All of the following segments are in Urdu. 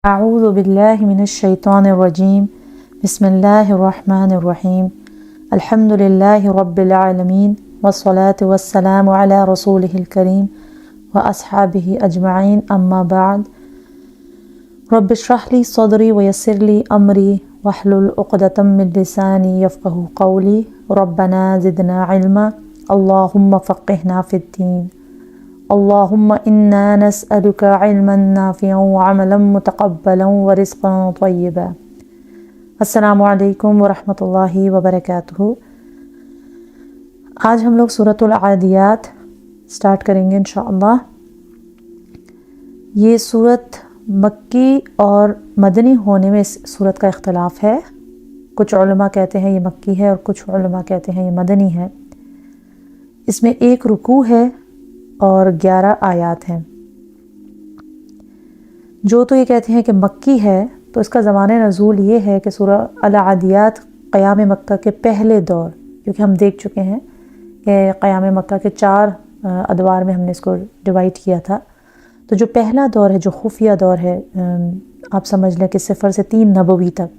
أعوذ بالله من الشيطان الرجيم بسم الله الرحمن الرحيم الحمد لله رب العالمين والصلاة والسلام على رسوله الكريم وأصحابه أجمعين أما بعد رب اشرح لي صدري ويسر لي أمري واحلل عقدة من لساني يفقه قولي ربنا زدنا علما اللهم فقهنا في الدين اللهم إنا نسألك علما نافعا وعملا متقبلا ورزقا طيبا السلام علیکم ورحمۃ اللہ وبرکاتہ۔ آج ہم لوگ سورۃ العادیات سٹارٹ کریں گے انشاءاللہ۔ یہ سورت مکی اور مدنی ہونے میں اس سورت کا اختلاف ہے۔ کچھ علماء کہتے ہیں یہ مکی ہے اور کچھ علماء کہتے ہیں یہ مدنی ہے۔ اس میں 1 رکوع ہے اور 11 آیات ہیں۔ جو تو یہ کہتے ہیں کہ مکی ہے تو اس کا زمانہ نزول یہ ہے کہ سورہ العادیات قیام مکہ کے پہلے دور، کیونکہ ہم دیکھ چکے ہیں کہ قیام مکہ کے 4 ادوار میں ہم نے اس کو ڈیوائڈ کیا تھا۔ تو جو پہلا دور ہے، جو خفیہ دور ہے، آپ سمجھ لیں کہ 0 سے 3 نبوی تک،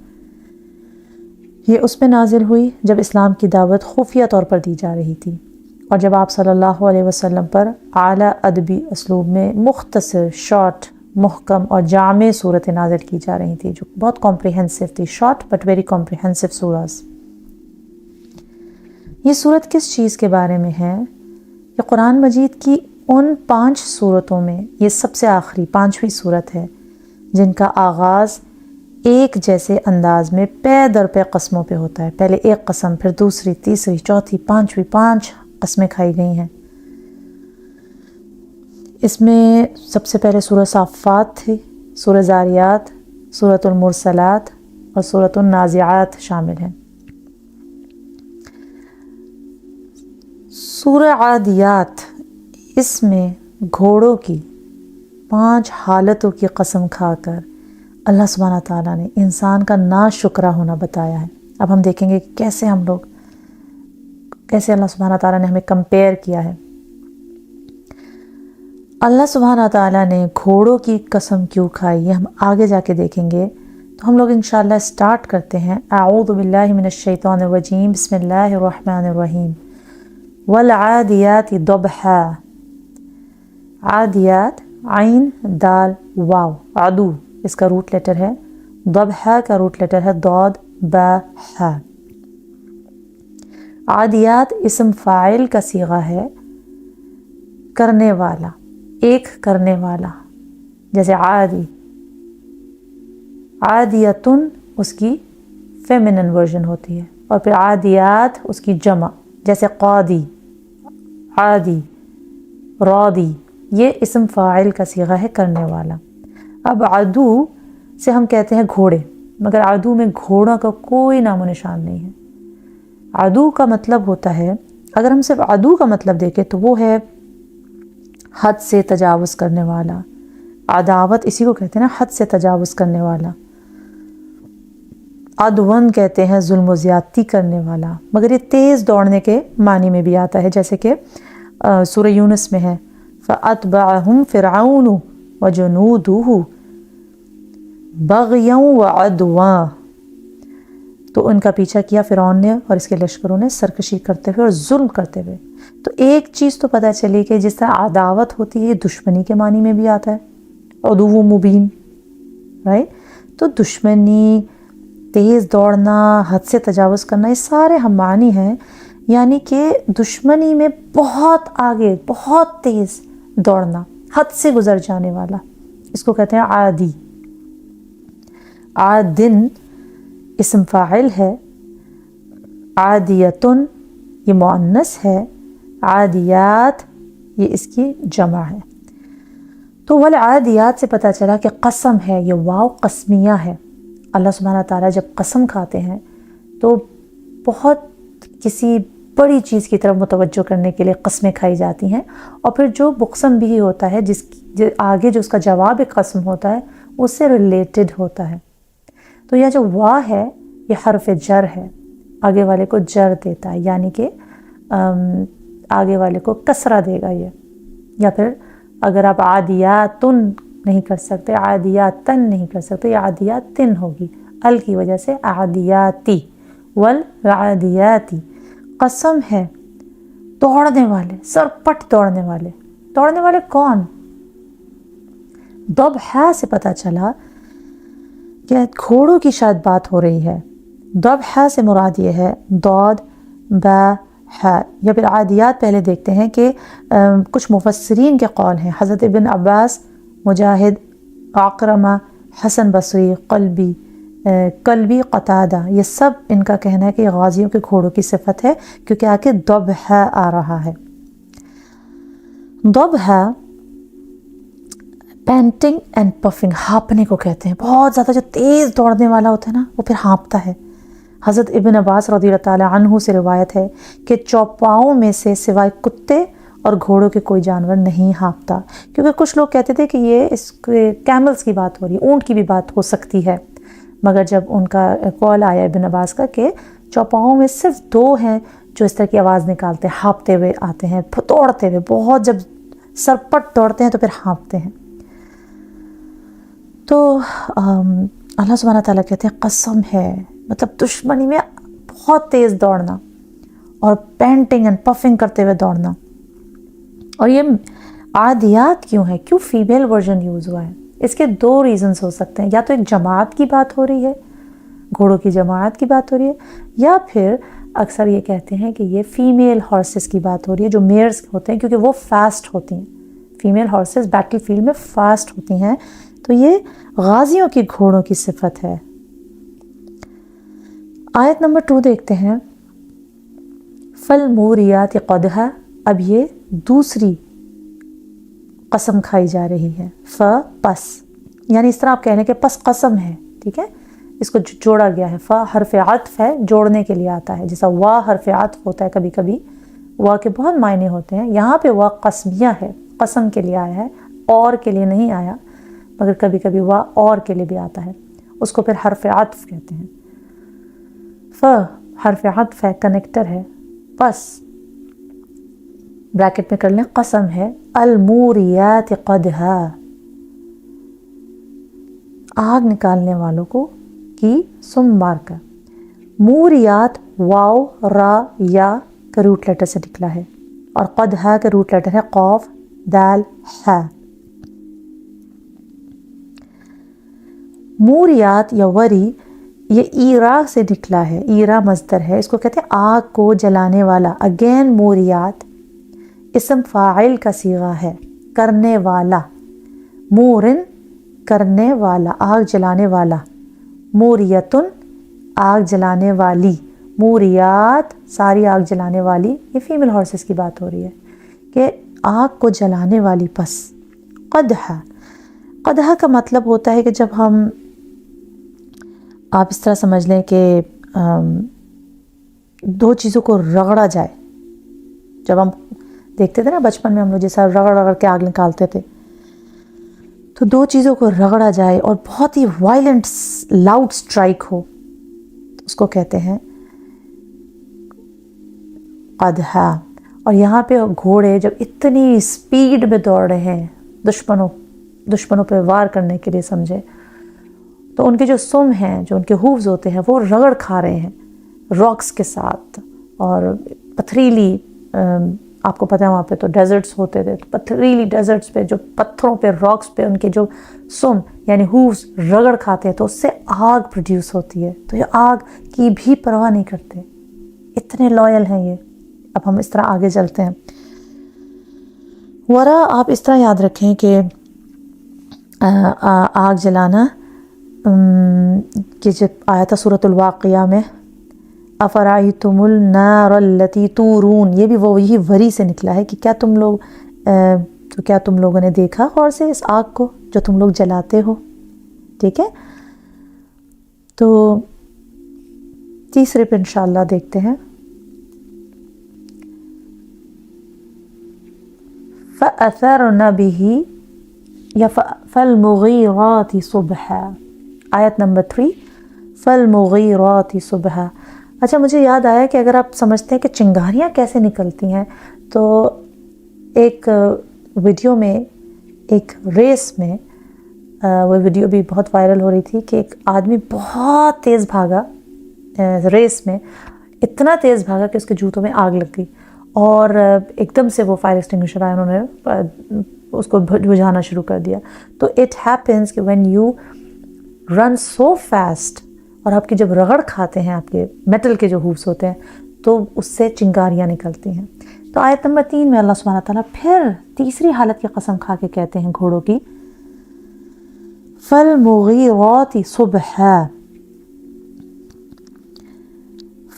یہ اس میں نازل ہوئی جب اسلام کی دعوت خفیہ طور پر دی جا رہی تھی، اور جب آپ صلی اللہ علیہ وسلم پر اعلیٰ ادبی اسلوب میں مختصر، شارٹ، محکم اور جامع صورتیں نازل کی جا رہی تھی، جو بہت کمپریہنسو تھی، short but very comprehensive source. یہ صورت کس چیز کے بارے میں ہے؟ یہ قرآن مجید کی ان 5 صورتوں میں یہ سب سے آخری 5ویں صورت ہے جن کا آغاز ایک جیسے انداز میں پے در پے قسموں پہ ہوتا ہے۔ پہلے ایک قسم، پھر دوسری، تیسری، چوتھی، 5ویں، 5 قسمیں کھائی گئی ہیں۔ اس میں سب سے پہلے سورہ صافات تھی، سورہ زاریات، سورۃ المرسلات اور سورۃ النازعات شامل ہیں۔ سورہ عادیات، اس میں گھوڑوں کی 5 حالتوں کی قسم کھا کر اللہ سبحانہ تعالیٰ نے انسان کا ناشکرا ہونا بتایا ہے۔ اب ہم دیکھیں گے کہ کیسے اللہ سبحانہ تعالیٰ نے ہمیں کمپیئر کیا ہے۔ اللہ سبحانہ تعالیٰ نے گھوڑوں کی قسم کیوں کھائی، یہ ہم آگے جا کے دیکھیں گے۔ تو ہم لوگ انشاءاللہ سٹارٹ کرتے ہیں۔ اعوذ باللہ من الشیطان الرجیم بسم اللہ الرحمن الرحیم والعادیات ضبحا۔ عادیات، عین دال واو، عدو اس کا روٹ لیٹر ہے، ضبحا کا روٹ لیٹر ہے ضاد با حا۔ عادیات اسم فاعل کا صیغہ ہے، کرنے والا، ایک کرنے والا، جیسے عادی۔ عادیتن اس کی فیمینن ورژن ہوتی ہے، اور پھر عادیات اس کی جمع، جیسے قادی، عادی، رادی، یہ اسم فاعل کا صیغہ ہے، کرنے والا۔ اب عدو سے ہم کہتے ہیں گھوڑے، مگر عدو میں گھوڑوں کا کوئی نام و نشان نہیں ہے۔ عدو کا مطلب ہوتا ہے، اگر ہم صرف عدو کا مطلب دیکھیں تو وہ ہے حد سے تجاوز کرنے والا۔ عداوت اسی کو کہتے ہیں نا، حد سے تجاوز کرنے والا۔ عدون کہتے ہیں ظلم و زیادتی کرنے والا، مگر یہ تیز دوڑنے کے معنی میں بھی آتا ہے، جیسے کہ سورہ یونس میں ہے فَأَتْبَعَهُمْ فِرْعَوْنُ وَجُنُودُهُ بَغْيًا وَعَدْوًا۔ تو ان کا پیچھا کیا فرعون نے اور اس کے لشکروں نے، سرکشی کرتے ہوئے اور ظلم کرتے ہوئے۔ تو ایک چیز تو پتہ چلی کہ جس طرح عداوت ہوتی ہے، یہ دشمنی کے معنی میں بھی آتا ہے، عدو مبین، رائٹ؟ تو دشمنی، تیز دوڑنا، حد سے تجاوز کرنا، یہ سارے ہم معنی ہیں، یعنی کہ دشمنی میں بہت آگے، بہت تیز دوڑنا، حد سے گزر جانے والا، اس کو کہتے ہیں عادی۔ عادن اسم فاعل ہے، عادیتن یہ مؤنث ہے، عادیات یہ اس کی جمع ہے۔ تو والعادیات سے پتہ چلا کہ قسم ہے، یہ واو قسمیہ ہے۔ اللہ سبحانہ تعالیٰ جب قسم کھاتے ہیں تو بہت کسی بڑی چیز کی طرف متوجہ کرنے کے لیے قسمیں کھائی جاتی ہیں، اور پھر جو مقسم بھی ہوتا ہے، آگے جو اس کا جواب ایک قسم ہوتا ہے، اس سے ریلیٹڈ ہوتا ہے۔ تو یہ جو وا ہے یہ حرف جر ہے، آگے والے کو جر دیتا ہے، یعنی کہ آگے والے کو کسرہ دے گا یہ۔ یا پھر اگر آپ عادیاتن نہیں کر سکتے، عادیاتن نہیں کر سکتے، یہ عادیاتن ہوگی، ال کی وجہ سے عادیاتی، والعادیاتی، قسم ہے دوڑنے والے، سرپٹ دوڑنے والے۔ دوڑنے والے کون؟ ضبحہ سے پتہ چلا کہ گھوڑوں کی شاید بات ہو رہی ہے۔ ضبحہ سے مراد یہ ہے ضاد با ہا، یا پھر عادیات پہلے دیکھتے ہیں کہ کچھ مفسرین کے قول ہیں، حضرت ابن عباس، مجاہد، عکرمہ، حسن بصری، قلبی، قتادہ، یہ سب ان کا کہنا ہے کہ غازیوں کے گھوڑوں کی صفت ہے، کیونکہ آ کے ضبحہ آ رہا ہے۔ ضبحہ پینٹنگ اینڈ پفنگ، ہانپنے کو کہتے ہیں، بہت زیادہ جو تیز دوڑنے والا ہوتا ہے نا وہ پھر ہانپتا ہے۔ حضرت ابن عباس رضی اللہ تعالیٰ عنہ سے روایت ہے کہ چوپاؤں میں سے سوائے کتے اور گھوڑوں کے کوئی جانور نہیں ہانپتا، کیونکہ کچھ لوگ کہتے تھے کہ یہ اس کیملز کی بات ہو رہی ہے، اونٹ کی بھی بات ہو سکتی ہے، مگر جب ان کا قول آیا ابن عباس کا کہ چوپاؤں میں صرف 2 ہیں جو اس طرح کی آواز نکالتے ہیں، ہانپتے ہوئے آتے ہیں، دوڑتے ہوئے، بہت جب سرپٹ دوڑتے ہیں تو پھر ہانپتے ہیں۔ تو اللہ سبحانہ تعالیٰ کہتے ہیں قسم ہے، مطلب دشمنی میں بہت تیز دوڑنا اور پینٹنگ اینڈ پفنگ کرتے ہوئے دوڑنا۔ اور یہ عادیات کیوں ہے، کیوں فیمیل ورژن یوز ہوا ہے؟ اس کے 2 ریزنز ہو سکتے ہیں، یا تو ایک جماعت کی بات ہو رہی ہے، گھوڑوں کی جماعت کی بات ہو رہی ہے، یا پھر اکثر یہ کہتے ہیں کہ یہ فیمیل ہارسز کی بات ہو رہی ہے جو میئرز ہوتے ہیں، کیونکہ وہ فاسٹ ہوتی ہیں، فیمیل ہارسز بیٹل فیلڈ میں فاسٹ ہوتی ہیں، تو یہ غازیوں کی گھوڑوں کی صفت ہے۔ آیت نمبر 2 دیکھتے ہیں، فالموریات قدحا، اب یہ دوسری قسم کھائی جا رہی ہے، پس، یعنی اس طرح آپ کہنے کہ پس قسم ہے، ٹھیک ہے، اس کو جوڑا گیا ہے، حرف عطف ہے، جوڑنے کے لیے آتا ہے، جیسا وا حرف عطف ہوتا ہے کبھی کبھی، وا کے بہت معنی ہوتے ہیں، یہاں پہ وا قسمیہ ہے، قسم کے لیے آیا ہے، اور کے لیے نہیں آیا، مگر کبھی کبھی وا اور کے لیے بھی آتا ہے، اس کو پھر حرف عطف کہتے ہیں۔ حرف عطف ہے، کنیکٹر ہے، پس بریکٹ میں کر لیں، قسم ہے الموریات قدحا، آگ نکالنے والوں کو کی سم مار کر۔ موریات واو را یا کا روٹ لیٹر سے نکلا ہے، اور قدحا کا روٹ لیٹر ہے قاف دال ہا۔ موریات یا وری یہ ایرا سے نکلا ہے، ایرا مصدر ہے، اس کو کہتے ہیں آگ کو جلانے والا۔ اگین موریات اسم فاعل کا صیغہ ہے، کرنے والا، مورن کرنے والا، آگ جلانے والا، موریتن آگ جلانے والی، موریات ساری آگ جلانے والی، یہ فیمیل ہارسز کی بات ہو رہی ہے کہ آگ کو جلانے والی۔ پس قدحا، قدحا کا مطلب ہوتا ہے کہ جب ہم، آپ اس طرح سمجھ لیں کہ 2 چیزوں کو رگڑا جائے، جب ہم دیکھتے تھے نا بچپن میں ہم لوگ جیسا رگڑ کے آگ نکالتے تھے، تو 2 چیزوں کو رگڑا جائے اور بہت ہی وائلنٹ لاؤڈ سٹرائک ہو، اس کو کہتے ہیں قدحا۔ اور یہاں پہ گھوڑے جب اتنی سپیڈ میں دوڑ رہے ہیں دشمنوں پہ وار کرنے کے لیے سمجھے، تو ان کے جو سم ہیں، جو ان کے ہووز ہوتے ہیں، وہ رگڑ کھا رہے ہیں راکس کے ساتھ، اور پتھریلی، آپ کو پتہ ہے وہاں پہ تو ڈیزرٹس ہوتے تھے، تو پتھریلی ڈیزرٹس پہ جو پتھروں پہ، راکس پہ ان کے جو سم یعنی ہووز رگڑ کھاتے ہیں، تو اس سے آگ پروڈیوس ہوتی ہے، تو یہ آگ کی بھی پرواہ نہیں کرتے، اتنے لائل ہیں یہ۔ اب ہم اس طرح آگے چلتے ہیں، ورا آپ اس طرح یاد رکھیں کہ آگ جلانا کہ جب آیا تھا سورۃ الواقعہ میں، افرأیتم النار التی تورون، یہ بھی وہی وری سے نکلا ہے کہ کیا تم لوگوں نے دیکھا غور سے اس آگ کو جو تم لوگ جلاتے ہو، ٹھیک ہے۔ تو تیسرے پہ انشاءاللہ دیکھتے ہیں، فَأَثَرْنَ بِهِ یا فَالْمُغِيرَاتِ صُبْحًا، آیت نمبر 3، فَالْمُغِيرَاتِ صُبْحًا۔ اچھا مجھے یاد آیا کہ اگر آپ سمجھتے ہیں کہ چنگاریاں کیسے نکلتی ہیں، تو ایک ویڈیو میں، ایک ریس میں وہ ویڈیو بھی بہت وائرل ہو رہی تھی کہ ایک آدمی بہت تیز بھاگا ریس میں، اتنا تیز بھاگا کہ اس کے جوتوں میں آگ لگ گئی، اور ایک دم سے وہ فائر ایکسٹنگوشر آیا، انہوں نے اس کو بجھانا شروع کر دیا۔ تو اٹ ہیپنس کہ when you run so fast, اور آپ کی جب رگڑ کھاتے ہیں آپ کے میٹل کے جو ہووز ہوتے ہیں تو اس سے چنگاریاں نکلتی ہیں۔ تو آیت نمبر 3 میں اللہ سبحانہ تعالیٰ پھر تیسری حالت کی قسم کھا کے کہتے ہیں گھوڑوں کی، فَالْمُغِيرَاتِ صُبْحًا،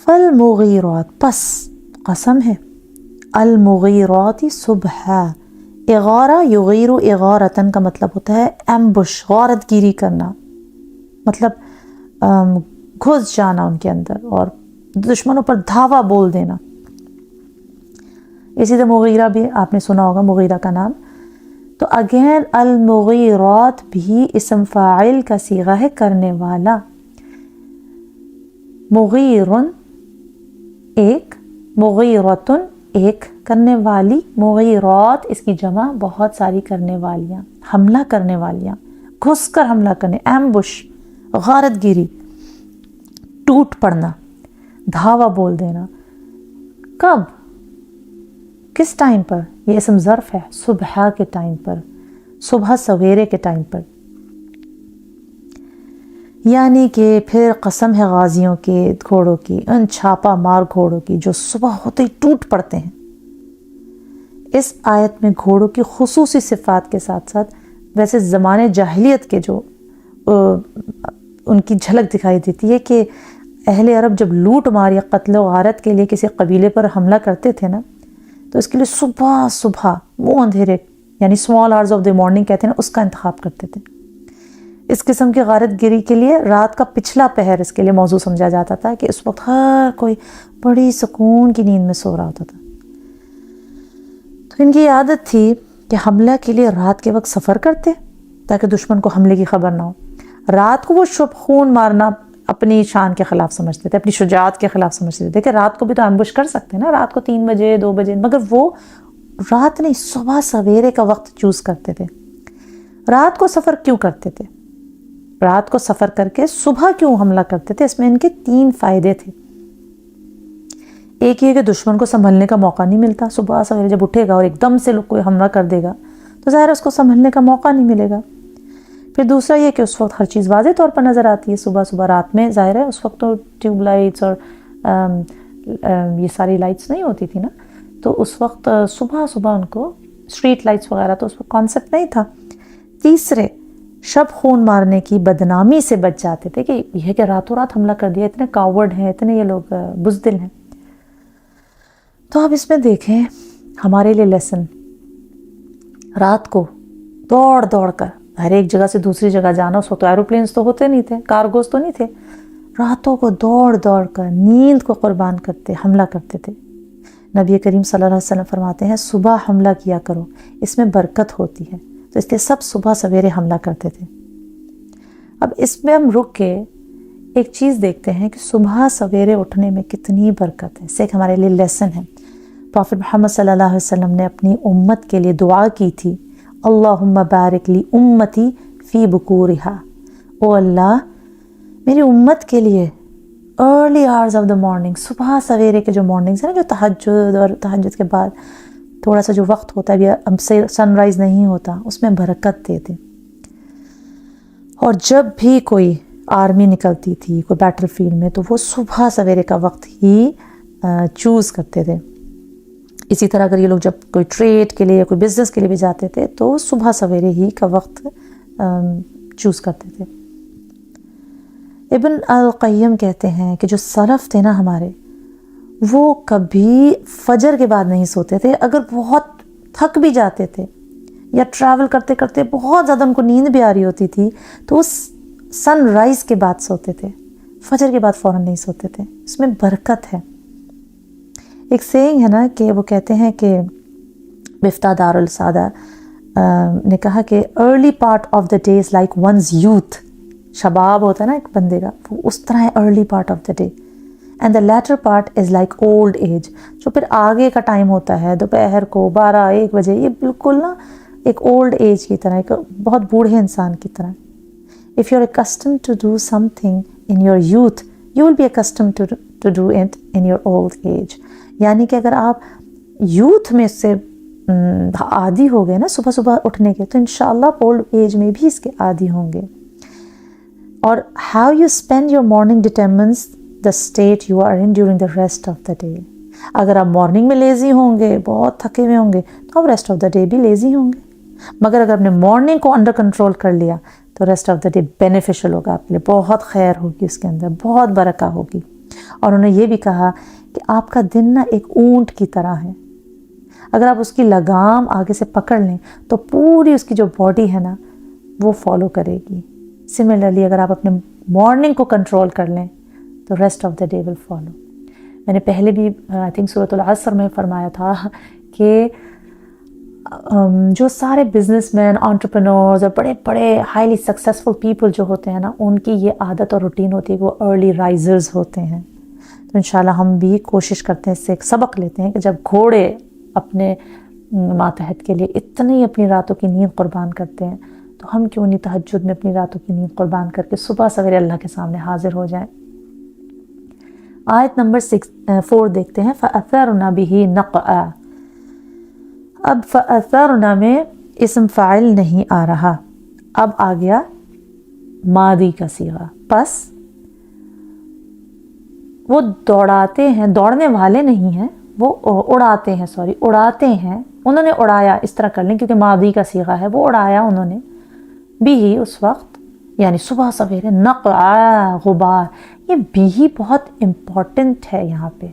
فَالْمُغِيرَاتِ پس قسم ہے، الْمُغِيرَاتِ صُبْحًا، اغارہ یغیر اغارتن کا مطلب ہوتا ہے ایمبش، غارت گیری کرنا، مطلب گھس جانا ان کے اندر اور دشمنوں پر دھاوا بول دینا۔ اسی طرح مغیرہ بھی آپ نے سنا ہوگا، مغیرہ کا نام۔ تو اگین المغیرات بھی اسم فاعل کا صیغہ ہے، کرنے والا۔ مغیرن ایک، مغیرتن ایک، کرنے والی، مغیرات اس کی جمع بہت ساری کرنے والیاں، حملہ کرنے والیاں، گھس کر حملہ کرنے، ایمبش، غارت گیری، ٹوٹ پڑنا، دھاوا بول دینا۔ کب؟ کس ٹائم پر؟ یہ اسم ظرف ہے، صبح کے ٹائم پر، صبح سویرے کے ٹائم پر۔ یعنی کہ پھر قسم ہے غازیوں کے گھوڑوں کی، ان چھاپا مار گھوڑوں کی جو صبح ہوتے ہی ٹوٹ پڑتے ہیں۔ اس آیت میں گھوڑوں کی خصوصی صفات کے ساتھ ساتھ ویسے زمانے جاہلیت کے جو ان کی جھلک دکھائی دیتی ہے کہ اہل عرب جب لوٹ مار یا قتل و غارت کے لیے کسی قبیلے پر حملہ کرتے تھے نا، تو اس کے لیے صبح صبح وہ اندھیرے، یعنی small hours of the morning کہتے ہیں نا، اس کا انتخاب کرتے تھے۔ اس قسم کی غارت گیری کے لیے رات کا پچھلا پہر اس کے لیے موضوع سمجھا جاتا تھا کہ اس وقت ہر کوئی بڑی سکون کی نیند میں سو رہا ہوتا تھا۔ تو ان کی عادت تھی کہ حملہ کے لیے رات کے وقت سفر کرتے تاکہ دشمن کو حملے کی خبر نہ ہو۔ رات کو وہ شب خون مارنا اپنی شان کے خلاف سمجھتے تھے، اپنی شجاعت کے خلاف سمجھتے تھے کہ رات کو بھی تو ایمبش کر سکتے ہیں نا، رات کو 3 بجے 2 بجے، مگر وہ رات نہیں، صبح سویرے کا وقت چوز کرتے تھے۔ رات کو سفر کیوں کرتے تھے؟ رات کو سفر کر کے صبح کیوں حملہ کرتے تھے؟ اس میں ان کے 3 فائدے تھے۔ ایک یہ کہ دشمن کو سنبھلنے کا موقع نہیں ملتا، صبح سویرے جب اٹھے گا اور ایک دم سے لوگ کوئی حملہ کر دے گا تو ظاہر اس کو سنبھلنے کا موقع نہیں ملے گا۔ پھر دوسرا یہ کہ اس وقت ہر چیز واضح طور پر نظر آتی ہے، صبح صبح، رات میں ظاہر ہے اس وقت تو ٹیوب لائٹس اور یہ ساری لائٹس نہیں ہوتی تھی نا، تو اس وقت صبح صبح ان کو اسٹریٹ لائٹس وغیرہ تو اس وقت کانسیپٹ نہیں تھا۔ تیسرے، شب خون مارنے کی بدنامی سے بچ جاتے تھے کہ یہ کہ راتوں رات حملہ کر دیا، اتنے کاورڈ ہیں، اتنے یہ لوگ بزدل ہیں۔ تو آپ اس میں دیکھیں ہمارے لیے لیسن، رات کو دوڑ دوڑ کر ہر ایک جگہ سے دوسری جگہ جانا، اس وقت تو ایروپلینز تو ہوتے نہیں تھے، کارگوز تو نہیں تھے، راتوں کو دوڑ دوڑ کر نیند کو قربان کرتے حملہ کرتے تھے۔ نبی کریم صلی اللہ علیہ وسلم فرماتے ہیں صبح حملہ کیا کرو، اس میں برکت ہوتی ہے، تو اس لیے سب صبح سویرے حملہ کرتے تھے۔ اب اس میں ہم رک کے ایک چیز دیکھتے ہیں کہ صبح سویرے اٹھنے میں کتنی برکت ہے، اس سے ایک ہمارے لیے لیسن ہے۔ پروفٹ محمد صلی اللہ علیہ وسلم نے اپنی امت کے لیے دعا کی تھی، اللہم بارک لی امتی فی بکورہا، او اللہ میری امت کے لیے early hours of the morning, صبح سویرے کے جو مارننگز ہیں نا، جو تہجد اور تہجد کے بعد تھوڑا سا جو وقت ہوتا ہے، اب سے سن رائز نہیں ہوتا، اس میں برکت دے دے۔ اور جب بھی کوئی آرمی نکلتی تھی کوئی بیٹل فیلڈ میں تو وہ صبح سویرے کا وقت ہی چوز کرتے تھے۔ اسی طرح اگر یہ لوگ جب کوئی ٹریڈ کے لیے کوئی بزنس کے لیے بھی جاتے تھے تو صبح سویرے ہی کا وقت چوز کرتے تھے۔ ابن القیم کہتے ہیں کہ جو سلف تھے نا ہمارے، وہ کبھی فجر کے بعد نہیں سوتے تھے۔ اگر بہت تھک بھی جاتے تھے یا ٹریول کرتے کرتے بہت زیادہ ان کو نیند بھی آ رہی ہوتی تھی تو اس سن رائز کے بعد سوتے تھے، فجر کے بعد فوراً نہیں سوتے تھے۔ اس میں برکت ہے۔ ایک سینگ ہے نا کہ وہ کہتے ہیں کہ مفتاح دار السادہ نے کہا کہ early part of the day is like one's youth, شباب ہوتا ہے نا ایک بندے کا، وہ اس طرح ہے early part of the day, and the latter part is like old age, جو پھر آگے کا ٹائم ہوتا ہے دوپہر کو 12-1 بجے، یہ بالکل نا ایک اولڈ ایج کی طرح، ایک بہت بوڑھے انسان کی طرح. If you're accustomed to do something in your youth, you will be accustomed to do it in your old age. یعنی کہ اگر آپ یوتھ میں سے عادی ہو گئے نا صبح صبح اٹھنے کے، تو انشاءاللہ اولڈ ایج میں بھی اس کے عادی ہوں گے. اور how you spend your morning determines the state you are in during the rest of the day. اگر آپ مارننگ میں لیزی ہوں گے، بہت تھکے ہوئے ہوں گے، تو آپ ریسٹ آف دا ڈے بھی لیزی ہوں گے. مگر اگر آپ نے مارننگ کو انڈر کنٹرول کر لیا تو rest of the day beneficial ہوگا آپ کے لیے، بہت خیر ہوگی اس کے اندر، بہت برکہ ہوگی. اور انہوں نے یہ بھی کہا کہ آپ کا دن نا ایک اونٹ کی طرح ہے، اگر آپ اس کی لگام آگے سے پکڑ لیں تو پوری اس کی جو باڈی ہے نا وہ فالو کرے گی. سملرلی اگر آپ اپنے مارننگ کو کنٹرول کر لیں تو rest of the day will follow. میں نے پہلے بھی آئی تھنک سورۃ العصر میں فرمایا تھا کہ جو سارے بزنس مین، انٹرپرینورز اور بڑے بڑے ہائیلی سکسیسفل پیپل جو ہوتے ہیں نا، ان کی یہ عادت اور روٹین ہوتی ہے کہ وہ ارلی رائزرز ہوتے ہیں. تو انشاءاللہ ہم بھی کوشش کرتے ہیں، اس سے ایک سبق لیتے ہیں کہ جب گھوڑے اپنے ماتحت کے لیے اتنی اپنی راتوں کی نیند قربان کرتے ہیں، تو ہم کیوں نہیں تہجد میں اپنی راتوں کی نیند قربان کر کے صبح سویرے اللہ کے سامنے حاضر ہو جائیں. آیت نمبر 4 دیکھتے ہیں. فَأَثَرْنَ بِهِ نَقْعًا. اب فَأَثَرْنَ میں اسم فاعل نہیں آ رہا، اب آ گیا ماضی کا صیغہ. پس وہ دوڑاتے ہیں، دوڑنے والے نہیں ہیں، وہ اڑاتے ہیں، اڑاتے ہیں. انہوں نے اڑایا، اس طرح کر لیں کیونکہ ماضی کا صیغہ ہے، وہ اڑایا انہوں نے. بھی اس وقت یعنی صبح سویرے، نقع غبار. یہ بھی بہت امپورٹنٹ ہے یہاں پہ.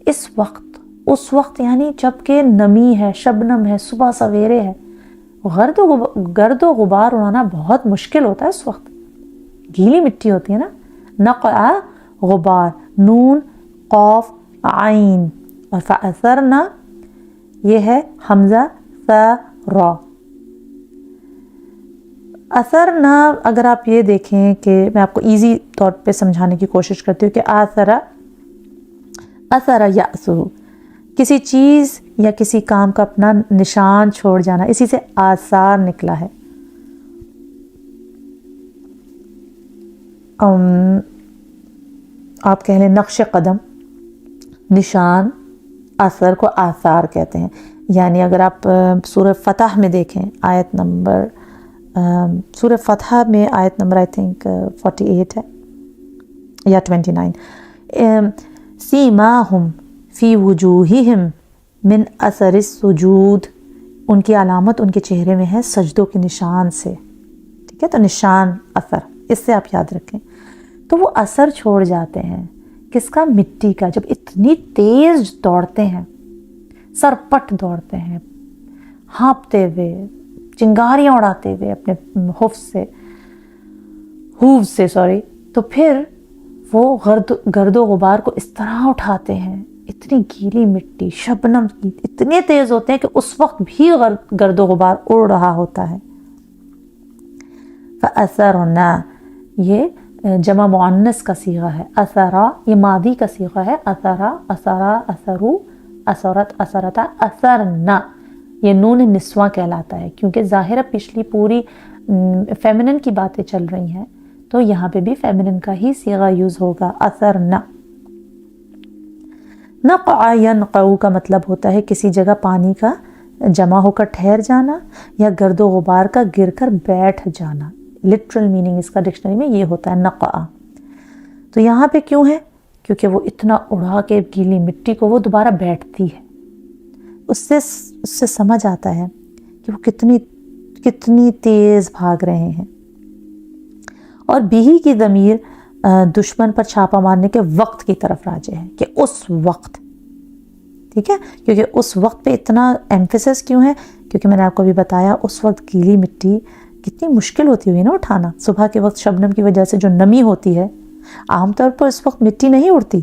اس وقت یعنی جب کہ نمی ہے، شبنم ہے، صبح سویرے ہے. گرد و غبار اڑانا بہت مشکل ہوتا ہے اس وقت، گیلی مٹی ہوتی ہے نا. نقع غبار، نون قاف عین. اور فَأَثَرْنَا یہ ہے حمزہ ثا را. اثرنا اگر آپ یہ دیکھیں کہ میں آپ کو ایزی طور پہ سمجھانے کی کوشش کرتی ہوں کہ اثر یأثر، کسی چیز یا کسی کام کا اپنا نشان چھوڑ جانا، اسی سے آثار نکلا ہے. آپ کہہ لیں نقش قدم، نشان، اثر کو آثار کہتے ہیں. یعنی اگر آپ سورہ فتح میں دیکھیں، آیت نمبر سورہ فتح میں آیت نمبر آئی تھنک 48 ہے یا 29. سیماہم فی وجوہہم من اثر السجود، ان کی علامت ان کے چہرے میں ہے سجدوں کے نشان سے. ٹھیک ہے، تو نشان اثر، اس سے آپ یاد رکھیں. تو وہ اثر چھوڑ جاتے ہیں کس کا؟ مٹی کا. جب اتنی تیز دوڑتے ہیں، سرپٹ دوڑتے ہیں، ہانپتے ہوئے، چنگاریاں اڑاتے ہوئے اپنے ہوف سے تو پھر وہ گرد و غبار کو اس طرح اٹھاتے ہیں. اتنی گیلی مٹی، شبنم کی اتنے تیز ہوتے ہیں کہ اس وقت بھی گرد و غبار اڑ رہا ہوتا ہے. فَأَثَرْنَا یہ جمع مؤنث کا صیغہ ہے. اثرا یہ ماضی کا صیغہ ہے. اثرا، اثرا، اثرو، اثرت، اثرتا، اثرنا یہ نون نسواں کہلاتا ہے، کیونکہ ظاہرہ پچھلی پوری فیمنن کی باتیں چل رہی ہیں، تو یہاں پہ بھی فیمنن کا ہی صیغہ یوز ہوگا. اثرنا. نقع ینقع کا مطلب ہوتا ہے کسی جگہ پانی کا جمع ہو کر ٹھہر جانا یا گرد و غبار کا گر کر بیٹھ جانا. لٹرل میننگ اس کا ڈکشنری میں یہ ہوتا ہے نقع. تو یہاں پہ کیوں ہے؟ کیونکہ وہ اتنا اڑا کے گیلی مٹی کو وہ دوبارہ بیٹھتی ہے. اس سے سمجھ آتا ہے کہ وہ کتنی تیز بھاگ رہے ہیں. اور بھی کی ضمیر دشمن پر چھاپا مارنے کے وقت کی طرف راجع ہے کہ اس وقت. ٹھیک ہے، کیونکہ اس وقت پہ اتنا ایمفیسس کیوں ہے؟ کیونکہ میں نے آپ کو بھی بتایا اس وقت گیلی مٹی کتنی مشکل ہوتی ہوئی نا اٹھانا. صبح کے وقت شبنم کی وجہ سے جو نمی ہوتی ہے، عام طور پر اس وقت مٹی نہیں اڑتی،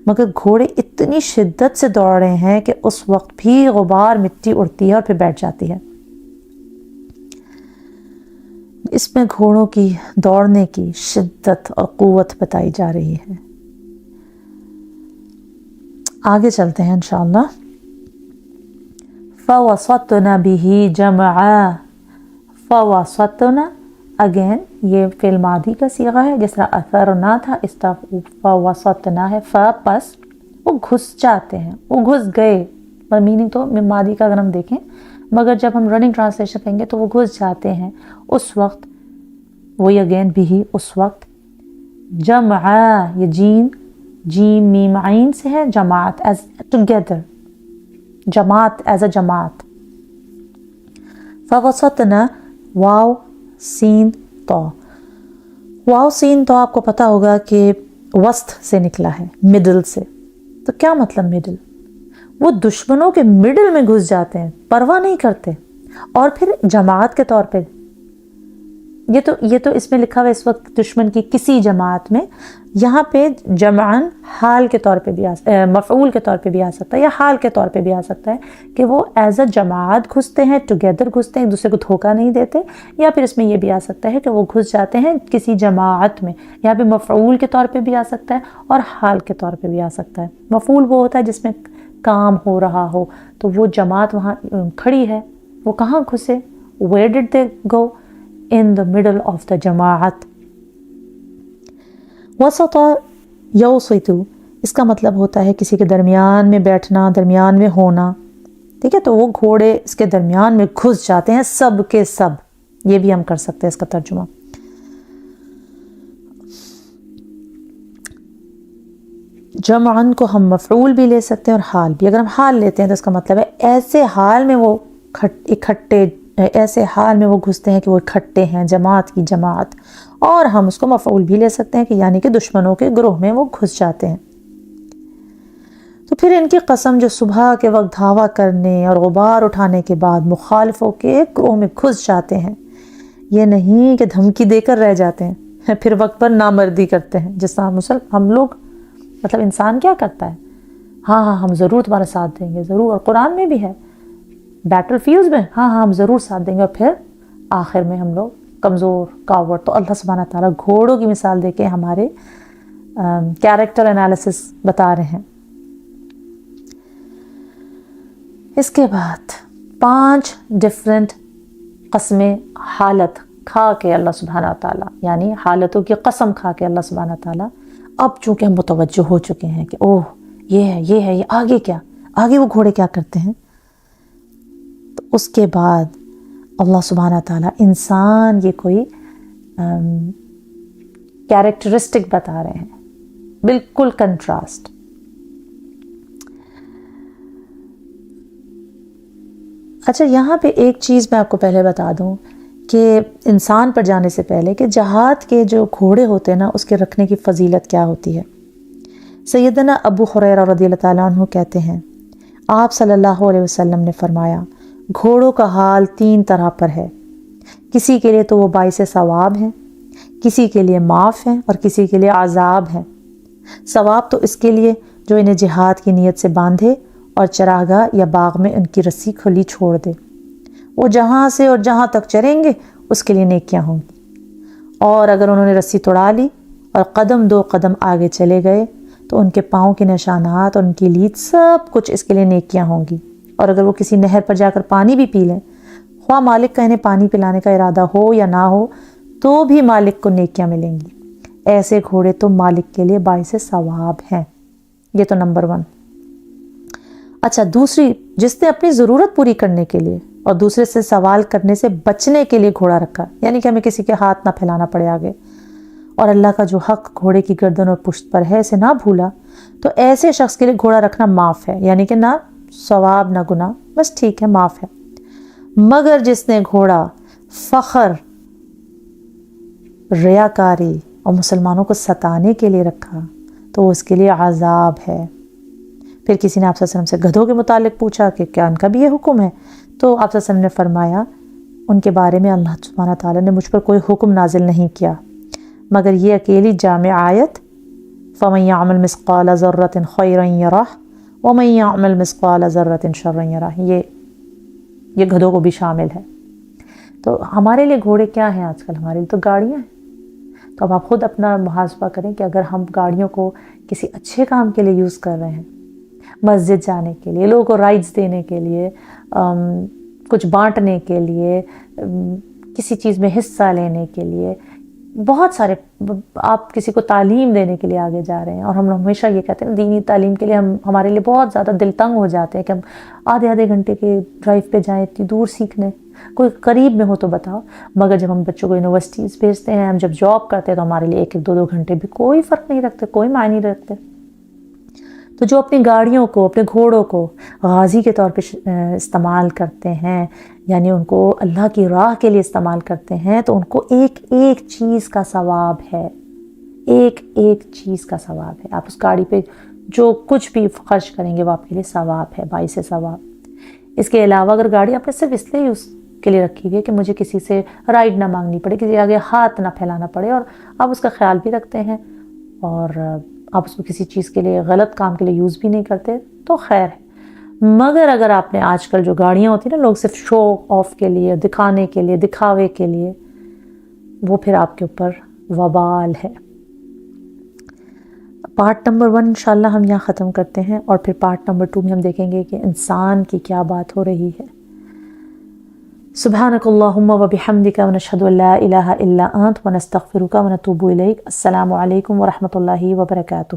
مگر گھوڑے اتنی شدت سے دوڑ رہے ہیں کہ اس وقت بھی غبار مٹی اڑتی ہے اور پھر بیٹھ جاتی ہے. اس میں گھوڑوں کی دوڑنے کی شدت اور قوت بتائی جا رہی ہے. آگے چلتے ہیں انشاءاللہ. فوسطنا به جمعا، فوسطنا اگین یہ فعل ماضی کا صیغہ ہے، جس طرح اثرنا تھا اس طرح فوسطنا ہے، پس وہ گھس جاتے ہیں، وہ گھس گئے، میننگ تو ماضی کا اگر ہم دیکھیں، مگر جب ہم رننگ ٹرانسلیشن کہیں گے تو وہ گھس جاتے ہیں اس وقت، وہی اگین بھی اس وقت، جمعا یہ جیم میم عین سے ہے، جماعت ایز ٹوگیدر، جماعت ایز اے جماعت. فوسطنا واو سین تو، واو سین تو آپ کو پتا ہوگا کہ وسط سے نکلا ہے، مڈل سے. تو کیا مطلب مڈل؟ وہ دشمنوں کے مڈل میں گھس جاتے ہیں، پرواہ نہیں کرتے، اور پھر جماعت کے طور پہ. یہ تو اس میں لکھا ہوا اس وقت دشمن کی کسی جماعت میں، یہاں پہ جمعن حال کے طور پہ بھی مفعول کے طور پہ بھی آ سکتا ہے، یا حال کے طور پہ بھی آ سکتا ہے کہ وہ ایز اے جماعت گھستے ہیں، ٹوگیدر گھستے ہیں، ایک دوسرے کو دھوکہ نہیں دیتے. یا پھر اس میں یہ بھی آ سکتا ہے کہ وہ گھس جاتے ہیں کسی جماعت میں، یہاں پہ مفعول کے طور پہ بھی آ سکتا ہے اور حال کے طور پہ بھی آ سکتا ہے. مفعول وہ ہوتا ہے جس میں کام ہو رہا ہو، تو وہ جماعت وہاں کھڑی ہے، وہ کہاں گھسے؟ where did they go? in the middle of the جماعت. وسط یوسط اس کا مطلب ہوتا ہے کسی کے درمیان میں بیٹھنا، درمیان میں ہونا. ٹھیک ہے، تو وہ گھوڑے اس کے درمیان میں گھس جاتے ہیں سب کے سب، یہ بھی ہم کر سکتے ہیں اس کا ترجمہ. جمعن کو ہم مفعول بھی لے سکتے ہیں اور حال بھی. اگر ہم حال لیتے ہیں تو اس کا مطلب ہے ایسے حال میں وہ اکٹھے، ایسے حال میں وہ گھستے ہیں کہ وہ اکٹھے ہیں، جماعت کی جماعت. اور ہم اس کو مفعول بھی لے سکتے ہیں کہ یعنی کہ دشمنوں کے گروہ میں وہ گھس جاتے ہیں. تو پھر ان کی قسم جو صبح کے وقت دھاوا کرنے اور غبار اٹھانے کے بعد مخالفوں کے گروہ میں گھس جاتے ہیں، یہ نہیں کہ دھمکی دے کر رہ جاتے ہیں پھر وقت پر نامردی کرتے ہیں. جس طرح ہم لوگ، مطلب انسان کیا کرتا ہے، ہاں ہم ضرور تمہارا ساتھ دیں گے، ضرور. اور قرآن میں بھی ہے بیٹل فیلڈز میں، ہاں ہم ضرور ساتھ دیں گے، اور پھر آخر میں ہم لوگ کمزور، کاورڈ. تو اللہ سبحانہ تعالیٰ گھوڑوں کی مثال دے کے ہمارے کیریکٹر انالیسس بتا رہے ہیں. اس کے بعد 5 ڈفرینٹ قسمیں حالت کھا کے اللہ سبحانہ تعالیٰ، یعنی حالتوں کی قسم کھا کے اللہ سبحانہ تعالیٰ، اب چونکہ ہم متوجہ ہو چکے ہیں کہ اوہ یہ ہے، یہ آگے کیا، آگے وہ گھوڑے کیا کرتے ہیں، تو اس کے بعد اللہ سبحانہ تعالیٰ انسان یہ کوئی کیریکٹرسٹک بتا رہے ہیں، بالکل کنٹراسٹ. اچھا، یہاں پہ ایک چیز میں آپ کو پہلے بتا دوں کہ انسان پر جانے سے پہلے کہ جہاد کے جو گھوڑے ہوتے ہیں نا، اس کے رکھنے کی فضیلت کیا ہوتی ہے. سیدنا ابو ہریرہ رضی اللہ تعالیٰ عنہ کہتے ہیں، آپ صلی اللہ علیہ وسلم نے فرمایا، گھوڑوں کا حال 3 طرح پر ہے. کسی کے لیے تو وہ باعث ثواب ہیں، کسی کے لیے معاف ہیں، اور کسی کے لیے عذاب ہیں. ثواب تو اس کے لیے جو انہیں جہاد کی نیت سے باندھے اور چراگاہ یا باغ میں ان کی رسی کھلی چھوڑ دے. وہ جہاں سے اور جہاں تک چریں گے اس کے لیے نیکیاں ہوں گی. اور اگر انہوں نے رسی توڑا لی اور 2 قدم آگے چلے گئے تو ان کے پاؤں کے نشانات اور ان کی لید سب کچھ اس کے لیے نیکیاں ہوں گی. اور اگر وہ کسی نہر پر جا کر پانی بھی پی لیں، خواہ مالک کا انہیں پانی پلانے کا ارادہ ہو یا نہ ہو، تو بھی مالک کو نیکیاں ملیں گی. ایسے گھوڑے تو مالک کے لیے باعث ثواب ہیں. یہ تو نمبر 1. اچھا، دوسری، جس نے اپنی ضرورت پوری کرنے کے لیے اور دوسرے سے سوال کرنے سے بچنے کے لیے گھوڑا رکھا، یعنی کہ ہمیں کسی کے ہاتھ نہ پھیلانا پڑے آگے، اور اللہ کا جو حق گھوڑے کی گردن اور پشت پر ہے اسے نہ بھولا، تو ایسے شخص کے لیے گھوڑا رکھنا معاف ہے، یعنی کہ نہ ثواب نہ گناہ، بس ٹھیک ہے، معاف ہے. مگر جس نے گھوڑا فخر، ریاکاری اور مسلمانوں کو ستانے کے لیے رکھا تو اس کے لیے عذاب ہے. پھر کسی نے آپ صلی اللہ علیہ وسلم سے گدھوں کے متعلق پوچھا کہ کیا ان کا بھی یہ حکم ہے، تو آپ صلی اللہ علیہ وسلم نے فرمایا ان کے بارے میں اللہ سبحانہ تعالیٰ نے مجھ پر کوئی حکم نازل نہیں کیا مگر یہ اکیلی جامع آیت، فَمَن يَعْمَلْ مِثْقَالَ ذَرَّةٍ خَيْرًا يَرَهُ وَمَن يَعْمَلْ مِثْقَالَ ذَرَّةٍ شَرًّا يَرَهُ، یہ گدھوں کو بھی شامل ہے. تو ہمارے لیے گھوڑے کیا ہیں آج کل؟ ہمارے لیے تو گاڑیاں ہیں. تو اب آپ خود اپنا محاسبہ کریں کہ اگر ہم گاڑیوں کو کسی اچھے کام کے لیے یوز کر رہے ہیں، مسجد جانے کے لیے، لوگوں کو رائڈز دینے کے لیے، کچھ بانٹنے کے لیے، کسی چیز میں حصہ لینے کے لیے، بہت سارے، آپ کسی کو تعلیم دینے کے لیے آگے جا رہے ہیں، اور ہم ہمیشہ یہ کہتے ہیں دینی تعلیم کے لیے ہمارے لیے بہت زیادہ دل تنگ ہو جاتے ہیں کہ ہم آدھے گھنٹے کے ڈرائیو پہ جائیں اتنی دور سیکھنے، کوئی قریب میں ہو تو بتاؤ۔ مگر جب ہم بچوں کو یونیورسٹیز بھیجتے ہیں، ہم جب جاب کرتے ہیں، تو ہمارے لیے 1-2 گھنٹے بھی کوئی فرق نہیں رکھتے، کوئی معنی نہیں رکھتے۔ تو جو اپنی گاڑیوں کو، اپنے گھوڑوں کو غازی کے طور پہ استعمال کرتے ہیں، یعنی ان کو اللہ کی راہ کے لیے استعمال کرتے ہیں، تو ان کو ایک ایک چیز کا ثواب ہے، ایک ایک چیز کا ثواب ہے۔ آپ اس گاڑی پہ جو کچھ بھی خرچ کریں گے وہ آپ کے لیے ثواب ہے، باعث ثواب۔ اس کے علاوہ اگر گاڑی آپ نے صرف اس لیے یوز کے لیے رکھی ہوئی ہے کہ مجھے کسی سے رائڈ نہ مانگنی پڑے، کسی آگے ہاتھ نہ پھیلانا پڑے، اور آپ اس کا خیال بھی رکھتے ہیں، اور آپ اس کو کسی چیز کے لیے، غلط کام کے لیے یوز بھی نہیں کرتے، تو خیر ہے۔ مگر اگر آپ نے آج کل جو گاڑیاں ہوتی ہیں نا، لوگ صرف شو آف کے لیے، دکھانے کے لیے، دکھاوے کے لیے، وہ پھر آپ کے اوپر وبال ہے۔ پارٹ نمبر 1 انشاءاللہ ہم یہاں ختم کرتے ہیں، اور پھر پارٹ نمبر 2 میں ہم دیکھیں گے کہ انسان کی کیا بات ہو رہی ہے۔ سبحانک اللہم و بحمدک ونشہد ان لا الہ الا انت ونستغفرک ونتوب الیک۔ السلام علیکم ورحمۃ اللہ وبرکاتہ۔